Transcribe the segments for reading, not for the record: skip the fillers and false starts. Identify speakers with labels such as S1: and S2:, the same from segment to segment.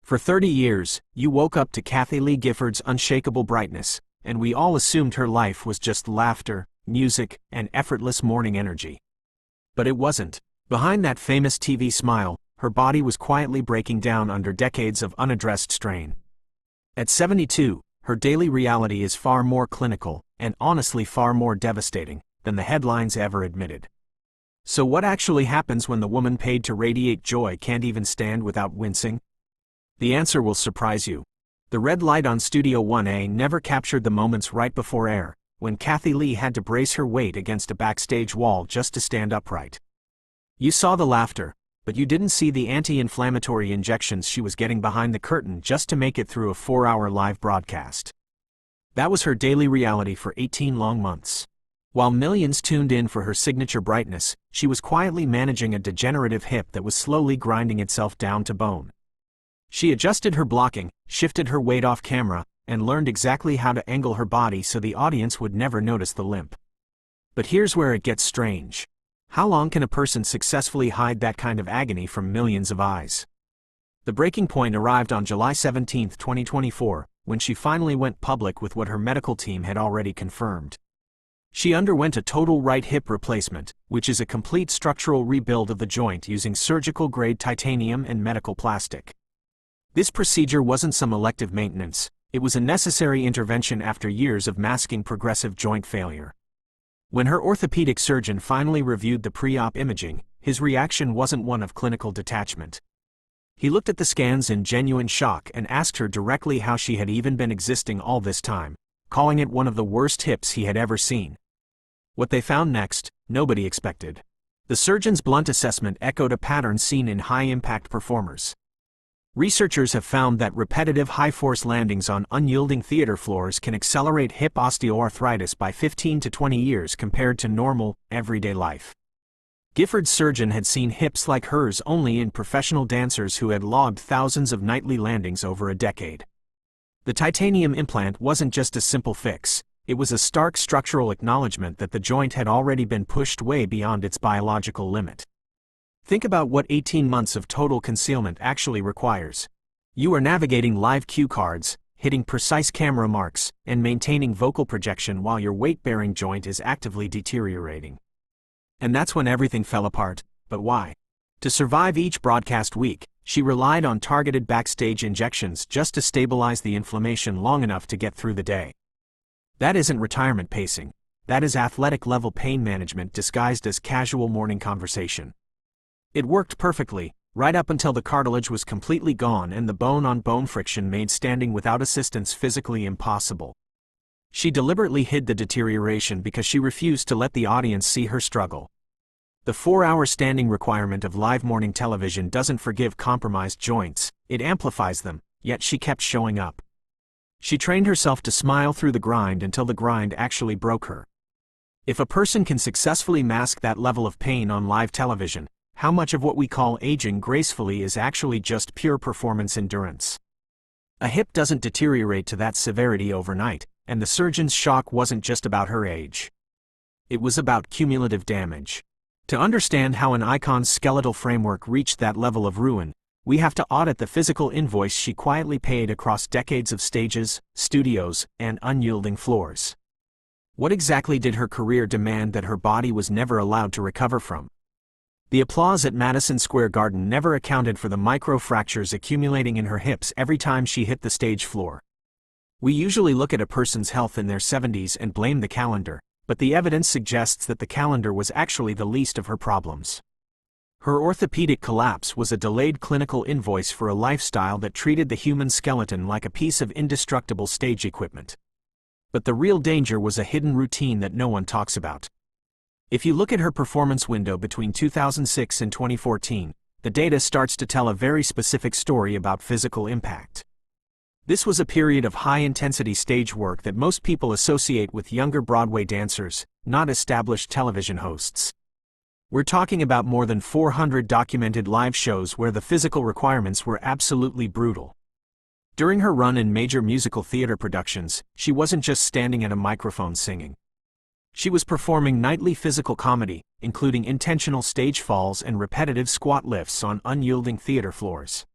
S1: For 30 years, you woke up to Kathie Lee Gifford's unshakable brightness, and we all assumed her life was just laughter, music, and effortless morning energy. But it wasn't. Behind that famous TV smile, her body was quietly breaking down under decades of unaddressed strain. At 72, her daily reality is far more clinical, and honestly far more devastating, than the headlines ever admitted. So what actually happens when the woman paid to radiate joy can't even stand without wincing? The answer will surprise you. The red light on Studio 1A never captured the moments right before air, when Kathie Lee had to brace her weight against a backstage wall just to stand upright. You saw the laughter, but you didn't see the anti-inflammatory injections she was getting behind the curtain just to make it through a 4-hour live broadcast. That was her daily reality for 18 long months. While millions tuned in for her signature brightness, she was quietly managing a degenerative hip that was slowly grinding itself down to bone. She adjusted her blocking, shifted her weight off camera, and learned exactly how to angle her body so the audience would never notice the limp. But here's where it gets strange. How long can a person successfully hide that kind of agony from millions of eyes? The breaking point arrived on July 17, 2024, when she finally went public with what her medical team had already confirmed. She underwent a total right hip replacement, which is a complete structural rebuild of the joint using surgical-grade titanium and medical plastic. This procedure wasn't some elective maintenance, it was a necessary intervention after years of masking progressive joint failure. When her orthopedic surgeon finally reviewed the pre-op imaging, his reaction wasn't one of clinical detachment. He looked at the scans in genuine shock and asked her directly how she had even been existing all this time, calling it one of the worst hips he had ever seen. What they found next, nobody expected. The surgeon's blunt assessment echoed a pattern seen in high-impact performers. Researchers have found that repetitive high-force landings on unyielding theater floors can accelerate hip osteoarthritis by 15 to 20 years compared to normal, everyday life. Gifford's surgeon had seen hips like hers only in professional dancers who had logged thousands of nightly landings over a decade. The titanium implant wasn't just a simple fix, it was a stark structural acknowledgement that the joint had already been pushed way beyond its biological limit. Think about what 18 months of total concealment actually requires. You are navigating live cue cards, hitting precise camera marks, and maintaining vocal projection while your weight-bearing joint is actively deteriorating. And that's when everything fell apart, but why? To survive each broadcast week, she relied on targeted backstage injections just to stabilize the inflammation long enough to get through the day. That isn't retirement pacing, that is athletic-level pain management disguised as casual morning conversation. It worked perfectly, right up until the cartilage was completely gone and the bone-on-bone friction made standing without assistance physically impossible. She deliberately hid the deterioration because she refused to let the audience see her struggle. The 4-hour standing requirement of live morning television doesn't forgive compromised joints, it amplifies them, yet she kept showing up. She trained herself to smile through the grind until the grind actually broke her. If a person can successfully mask that level of pain on live television, how much of what we call aging gracefully is actually just pure performance endurance? A hip doesn't deteriorate to that severity overnight, and the surgeon's shock wasn't just about her age. It was about cumulative damage. To understand how an icon's skeletal framework reached that level of ruin, we have to audit the physical invoice she quietly paid across decades of stages, studios, and unyielding floors. What exactly did her career demand that her body was never allowed to recover from? The applause at Madison Square Garden never accounted for the micro-fractures accumulating in her hips every time she hit the stage floor. We usually look at a person's health in their 70s and blame the calendar, but the evidence suggests that the calendar was actually the least of her problems. Her orthopedic collapse was a delayed clinical invoice for a lifestyle that treated the human skeleton like a piece of indestructible stage equipment. But the real danger was a hidden routine that no one talks about. If you look at her performance window between 2006 and 2014, the data starts to tell a very specific story about physical impact. This was a period of high-intensity stage work that most people associate with younger Broadway dancers, not established television hosts. We're talking about more than 400 documented live shows where the physical requirements were absolutely brutal. During her run in major musical theater productions, she wasn't just standing at a microphone singing. She was performing nightly physical comedy, including intentional stage falls and repetitive squat lifts on unyielding theater floors.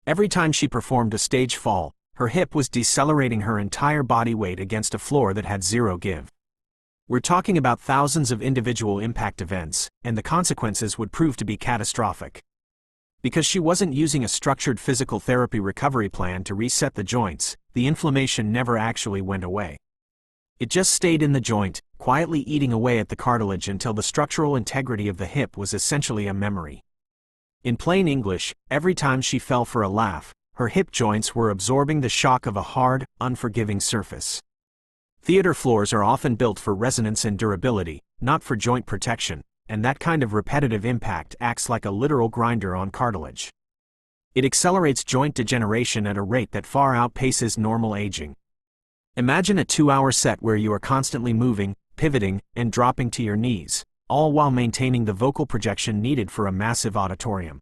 S1: Every time she performed a stage fall, her hip was decelerating her entire body weight against a floor that had zero give. We're talking about thousands of individual impact events, and the consequences would prove to be catastrophic. Because she wasn't using a structured physical therapy recovery plan to reset the joints, the inflammation never actually went away. It just stayed in the joint, quietly eating away at the cartilage until the structural integrity of the hip was essentially a memory. In plain English, every time she fell for a laugh, her hip joints were absorbing the shock of a hard, unforgiving surface. Theater floors are often built for resonance and durability, not for joint protection, and that kind of repetitive impact acts like a literal grinder on cartilage. It accelerates joint degeneration at a rate that far outpaces normal aging. Imagine a 2-hour set where you are constantly moving, pivoting, and dropping to your knees, all while maintaining the vocal projection needed for a massive auditorium.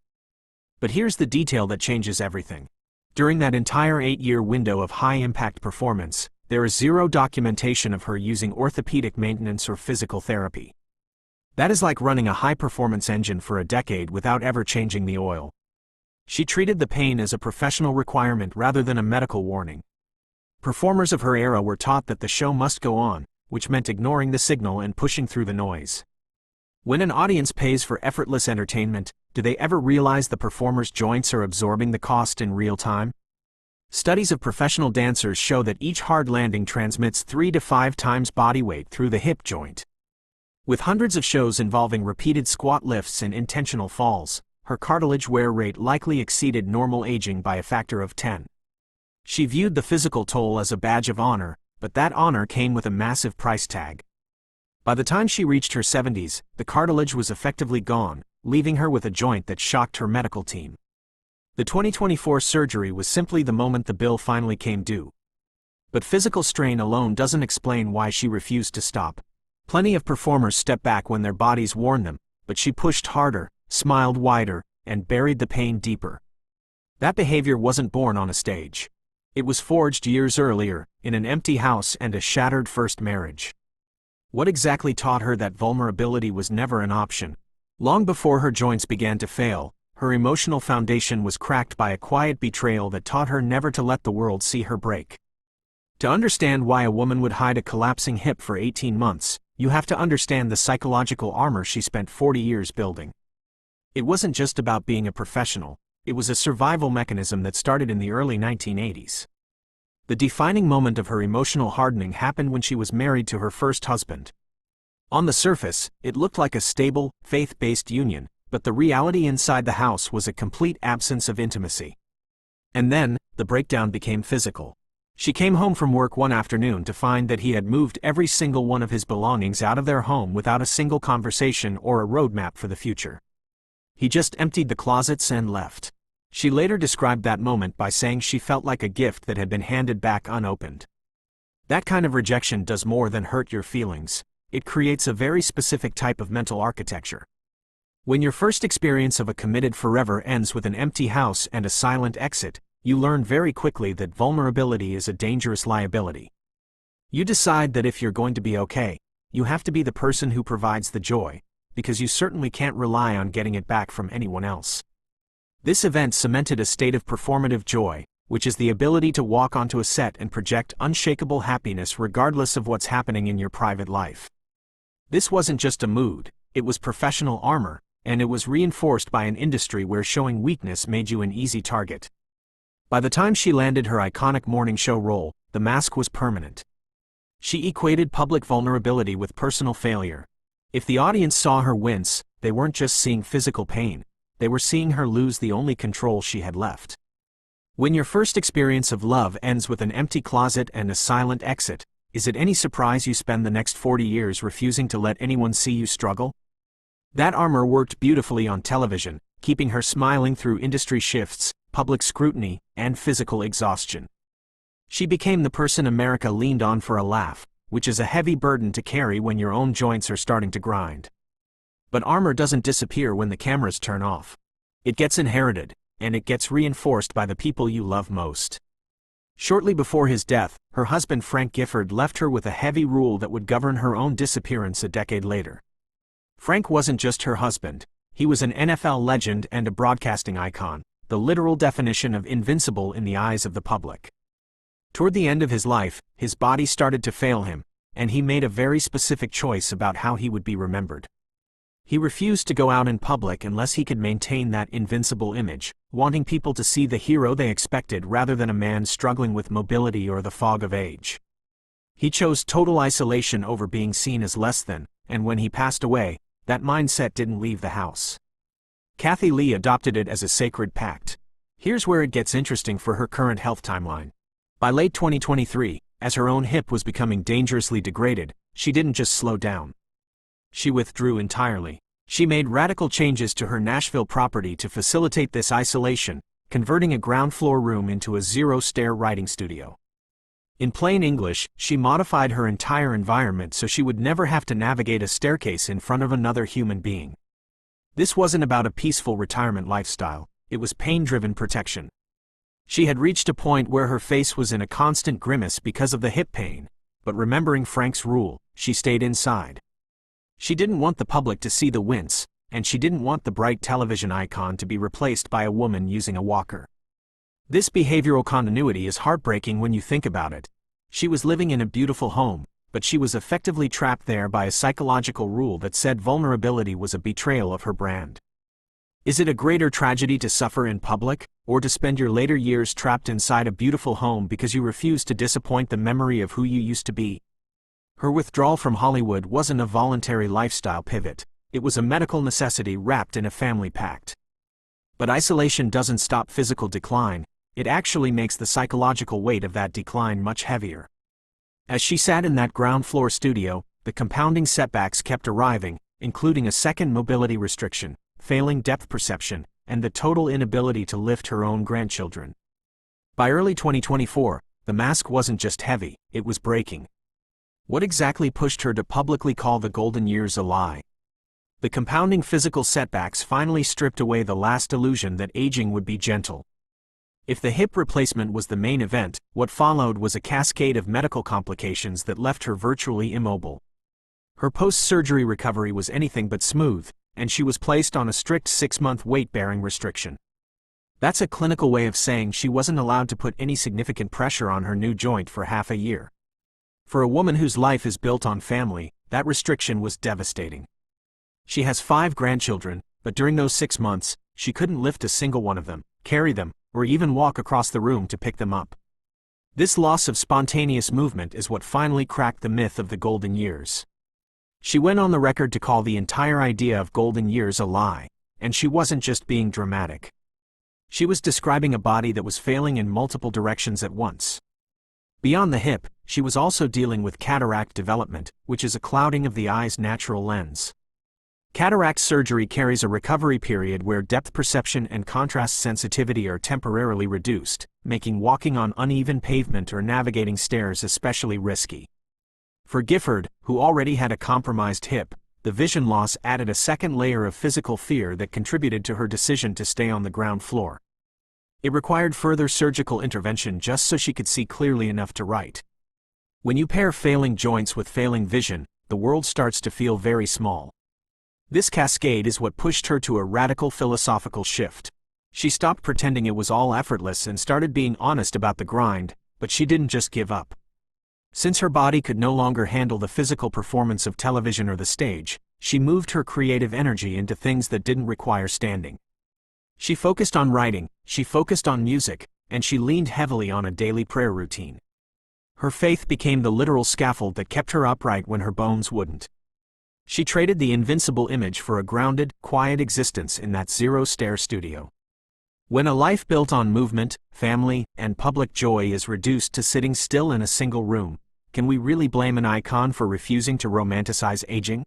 S1: But here's the detail that changes everything. During that entire 8-year window of high-impact performance, there is zero documentation of her using orthopedic maintenance or physical therapy. That is like running a high-performance engine for a decade without ever changing the oil. She treated the pain as a professional requirement rather than a medical warning. Performers of her era were taught that the show must go on, which meant ignoring the signal and pushing through the noise. When an audience pays for effortless entertainment, do they ever realize the performer's joints are absorbing the cost in real time? Studies of professional dancers show that each hard landing transmits 3 to 5 times body weight through the hip joint. With hundreds of shows involving repeated squat lifts and intentional falls, her cartilage wear rate likely exceeded normal aging by a factor of 10. She viewed the physical toll as a badge of honor, but that honor came with a massive price tag. By the time she reached her 70s, the cartilage was effectively gone, leaving her with a joint that shocked her medical team. The 2024 surgery was simply the moment the bill finally came due. But physical strain alone doesn't explain why she refused to stop. Plenty of performers step back when their bodies warn them, but she pushed harder, smiled wider, and buried the pain deeper. That behavior wasn't born on a stage. It was forged years earlier, in an empty house and a shattered first marriage. What exactly taught her that vulnerability was never an option? Long before her joints began to fail, her emotional foundation was cracked by a quiet betrayal that taught her never to let the world see her break. To understand why a woman would hide a collapsing hip for 18 months, you have to understand the psychological armor she spent 40 years building. It wasn't just about being a professional, it was a survival mechanism that started in the early 1980s. The defining moment of her emotional hardening happened when she was married to her first husband. On the surface, it looked like a stable, faith-based union, but the reality inside the house was a complete absence of intimacy. And then, the breakdown became physical. She came home from work one afternoon to find that he had moved every single one of his belongings out of their home without a single conversation or a roadmap for the future. He just emptied the closets and left. She later described that moment by saying she felt like a gift that had been handed back unopened. That kind of rejection does more than hurt your feelings. It creates a very specific type of mental architecture. When your first experience of a committed forever ends with an empty house and a silent exit, you learn very quickly that vulnerability is a dangerous liability. You decide that if you're going to be okay, you have to be the person who provides the joy, because you certainly can't rely on getting it back from anyone else. This event cemented a state of performative joy, which is the ability to walk onto a set and project unshakable happiness regardless of what's happening in your private life. This wasn't just a mood, it was professional armor, and it was reinforced by an industry where showing weakness made you an easy target. By the time she landed her iconic morning show role, the mask was permanent. She equated public vulnerability with personal failure. If the audience saw her wince, they weren't just seeing physical pain, they were seeing her lose the only control she had left. When your first experience of love ends with an empty closet and a silent exit, is it any surprise you spend the next 40 years refusing to let anyone see you struggle? That armor worked beautifully on television, keeping her smiling through industry shifts, public scrutiny, and physical exhaustion. She became the person America leaned on for a laugh, which is a heavy burden to carry when your own joints are starting to grind. But armor doesn't disappear when the cameras turn off. It gets inherited, and it gets reinforced by the people you love most. Shortly before his death, her husband Frank Gifford left her with a heavy rule that would govern her own disappearance a decade later. Frank wasn't just her husband, he was an NFL legend and a broadcasting icon, the literal definition of invincible in the eyes of the public. Toward the end of his life, his body started to fail him, and he made a very specific choice about how he would be remembered. He refused to go out in public unless he could maintain that invincible image, wanting people to see the hero they expected rather than a man struggling with mobility or the fog of age. He chose total isolation over being seen as less than, and when he passed away, that mindset didn't leave the house. Kathie Lee adopted it as a sacred pact. Here's where it gets interesting for her current health timeline. By late 2023, as her own hip was becoming dangerously degraded, she didn't just slow down. She withdrew entirely. She made radical changes to her Nashville property to facilitate this isolation, converting a ground floor room into a zero-stair writing studio. In plain English, she modified her entire environment so she would never have to navigate a staircase in front of another human being. This wasn't about a peaceful retirement lifestyle, it was pain-driven protection. She had reached a point where her face was in a constant grimace because of the hip pain, but remembering Frank's rule, she stayed inside. She didn't want the public to see the wince, and she didn't want the bright television icon to be replaced by a woman using a walker. This behavioral continuity is heartbreaking when you think about it. She was living in a beautiful home, but she was effectively trapped there by a psychological rule that said vulnerability was a betrayal of her brand. Is it a greater tragedy to suffer in public, or to spend your later years trapped inside a beautiful home because you refuse to disappoint the memory of who you used to be? Her withdrawal from Hollywood wasn't a voluntary lifestyle pivot, it was a medical necessity wrapped in a family pact. But isolation doesn't stop physical decline, it actually makes the psychological weight of that decline much heavier. As she sat in that ground floor studio, the compounding setbacks kept arriving, including a second mobility restriction, failing depth perception, and the total inability to lift her own grandchildren. By early 2024, the mask wasn't just heavy, it was breaking. What exactly pushed her to publicly call the golden years a lie? The compounding physical setbacks finally stripped away the last illusion that aging would be gentle. If the hip replacement was the main event, what followed was a cascade of medical complications that left her virtually immobile. Her post-surgery recovery was anything but smooth, and she was placed on a strict 6-month weight-bearing restriction. That's a clinical way of saying she wasn't allowed to put any significant pressure on her new joint for half a year. For a woman whose life is built on family, that restriction was devastating. She has 5 grandchildren, but during those 6 months, she couldn't lift a single one of them, carry them, or even walk across the room to pick them up. This loss of spontaneous movement is what finally cracked the myth of the golden years. She went on the record to call the entire idea of golden years a lie, and she wasn't just being dramatic. She was describing a body that was failing in multiple directions at once. Beyond the hip, she was also dealing with cataract development, which is a clouding of the eye's natural lens. Cataract surgery carries a recovery period where depth perception and contrast sensitivity are temporarily reduced, making walking on uneven pavement or navigating stairs especially risky. For Gifford, who already had a compromised hip, the vision loss added a second layer of physical fear that contributed to her decision to stay on the ground floor. It required further surgical intervention just so she could see clearly enough to write. When you pair failing joints with failing vision, the world starts to feel very small. This cascade is what pushed her to a radical philosophical shift. She stopped pretending it was all effortless and started being honest about the grind, but she didn't just give up. Since her body could no longer handle the physical performance of television or the stage, she moved her creative energy into things that didn't require standing. She focused on writing, she focused on music, and she leaned heavily on a daily prayer routine. Her faith became the literal scaffold that kept her upright when her bones wouldn't. She traded the invincible image for a grounded, quiet existence in that zero-stair studio. When a life built on movement, family, and public joy is reduced to sitting still in a single room, can we really blame an icon for refusing to romanticize aging?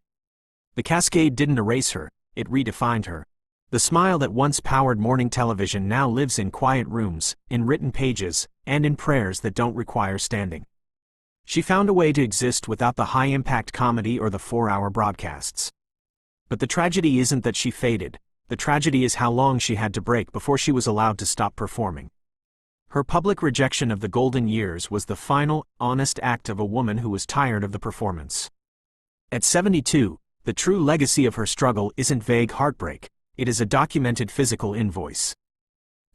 S1: The cascade didn't erase her, it redefined her. The smile that once powered morning television now lives in quiet rooms, in written pages, and in prayers that don't require standing. She found a way to exist without the high-impact comedy or the 4-hour broadcasts. But the tragedy isn't that she faded, the tragedy is how long she had to break before she was allowed to stop performing. Her public rejection of the golden years was the final, honest act of a woman who was tired of the performance. At 72, the true legacy of her struggle isn't vague heartbreak, it is a documented physical invoice.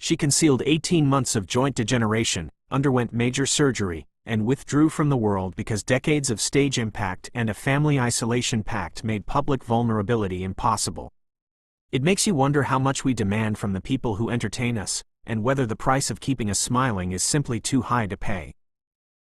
S1: She concealed 18 months of joint degeneration, underwent major surgery, and withdrew from the world because decades of stage impact and a family isolation pact made public vulnerability impossible. It makes you wonder how much we demand from the people who entertain us, and whether the price of keeping us smiling is simply too high to pay.